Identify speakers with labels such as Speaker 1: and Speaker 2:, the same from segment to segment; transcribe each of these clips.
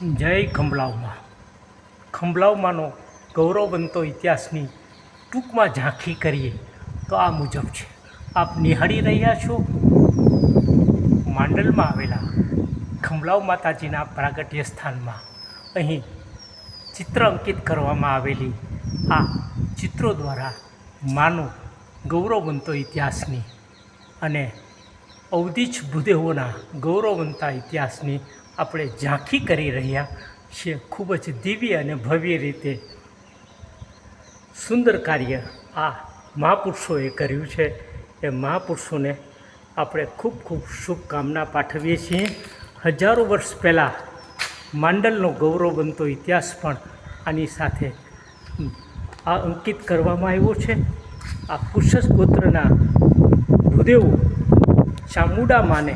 Speaker 1: જય ખંભલાવમાં. ખંભલાવમાંનો ગૌરવવંતો ઇતિહાસની ટૂંકમાં ઝાંખી કરીએ તો આ મુજબ છે. આપ નિહાળી રહ્યા છો માંડલમાં આવેલા ખંભલાવ માતાજીના પ્રાગટ્ય સ્થાનમાં. અહીં ચિત્ર અંકિત કરવામાં આવેલી આ ચિત્રો દ્વારા માનો ગૌરવવંતો ઇતિહાસની અને અવધિચ ભૂદેવોના ગૌરવવંતા ઇતિહાસની આપણે ઝાંખી કરી રહ્યા છીએ. ખૂબ જ દિવ્ય અને ભવ્ય રીતે સુંદર કાર્ય આ મહાપુરુષોએ કર્યું છે. એ મહાપુરુષોને આપણે ખૂબ ખૂબ શુભકામના પાઠવીએ છીએ. હજારો વર્ષ પહેલાં માંડલનો ગૌરવવંતો ઇતિહાસ પણ આની સાથે આ અંકિત કરવામાં આવ્યો છે. આ કુશસ ગોત્રના ભૂદેવો ચામુંડા માને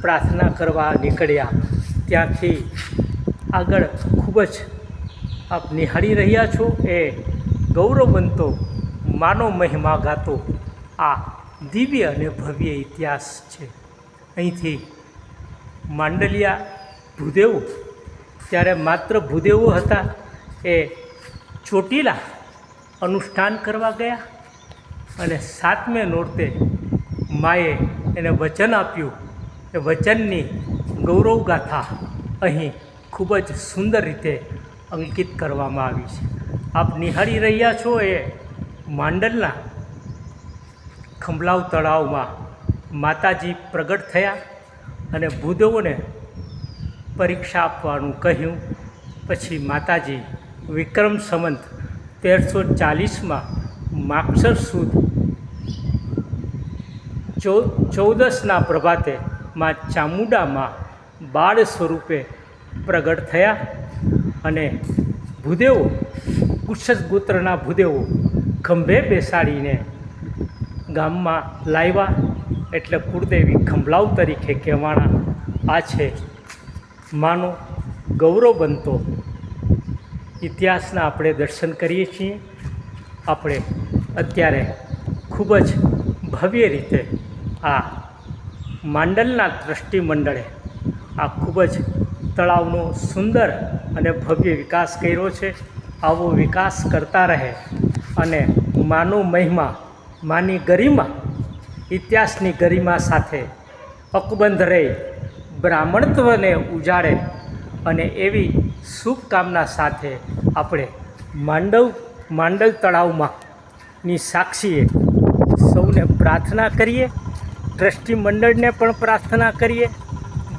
Speaker 1: પ્રાર્થના કરવા નીકળ્યા. ત્યાંથી આગળ ખૂબ જ આપ નિહાળી રહ્યા છો એ ગૌરવવંતો માનો મહિમા ગાતો આ દિવ્ય અને ભવ્ય ઇતિહાસ છે. અહીંથી માંડલિયા ભૂદેવો ત્યારે માત્ર ભૂદેવો હતા. એ ચોટીલા અનુષ્ઠાન કરવા ગયા અને 7મે નોરતે માએ એને વચન આપ્યું. એ વચનની ગૌરવગાથા અહીં ખૂબ જ સુંદર રીતે અંકિત કરવામાં આવી છે. આપ નિહાળી રહ્યા છો એ માંડલના ખંભલાવ તળાવમાં માતાજી પ્રગટ થયા અને ભૂદેવોને પરીક્ષા આપવાનું કહ્યું. પછી માતાજી વિક્રમ સંવત 1340માં માગસર સુદ 14ના પ્રભાતે માં ચામુંડામાં બાળ સ્વરૂપે પ્રગટ થયા અને ભૂદેવો કુશસ ગોત્રના ભૂદેવો ખંભે બેસાડીને ગામમાં લાવ્યા. એટલે કુળદેવી ખંભલાવ તરીકે કહેવાણા. આ છે માનો ગૌરવવંતો ઇતિહાસના આપણે દર્શન કરીએ છીએ. આપણે અત્યારે ખૂબ જ ભવ્ય રીતે આ માંડલના ટ્રસ્ટી મંડળે આ ખૂબ જ તળાવનો સુંદર અને ભવ્ય વિકાસ કર્યો છે. આવો વિકાસ કરતા રહે અને માનો મહિમા, માની ગરિમા, ઇતિહાસની ગરિમા સાથે અકબંધ રહે, બ્રાહ્મણત્વને ઉજાડે અને એવી શુભકામના સાથે આપણે માંડલ તળાવમાં ની સાક્ષીએ સૌને પ્રાર્થના કરીએ. ટ્રસ્ટી મંડળને પણ પ્રાર્થના કરીએ,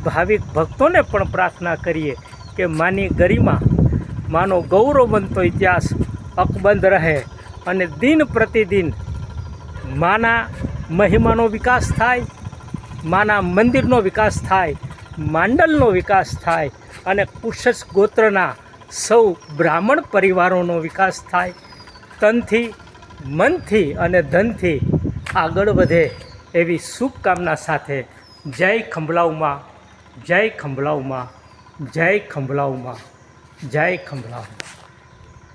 Speaker 1: ભાવિક ભક્તોને પણ પ્રાર્થના કરીએ કે માની ગરિમા, માનો ગૌરવવંતો ઇતિહાસ અકબંધ રહે અને દિન પ્રતિદિન માના મહિમાનો વિકાસ થાય, માના મંદિરનો વિકાસ થાય, માંડલનો વિકાસ થાય અને કુશસ ગોત્રના સૌ બ્રાહ્મણ પરિવારોનો વિકાસ થાય. તનથી, મનથી અને ધનથી આગળ વધે એવી શુભકામના સાથે જય ખંભલાવમાં, જય ખંભલાવમાં, જય ખંભલાવમાં, જય ખંભલાવમાં.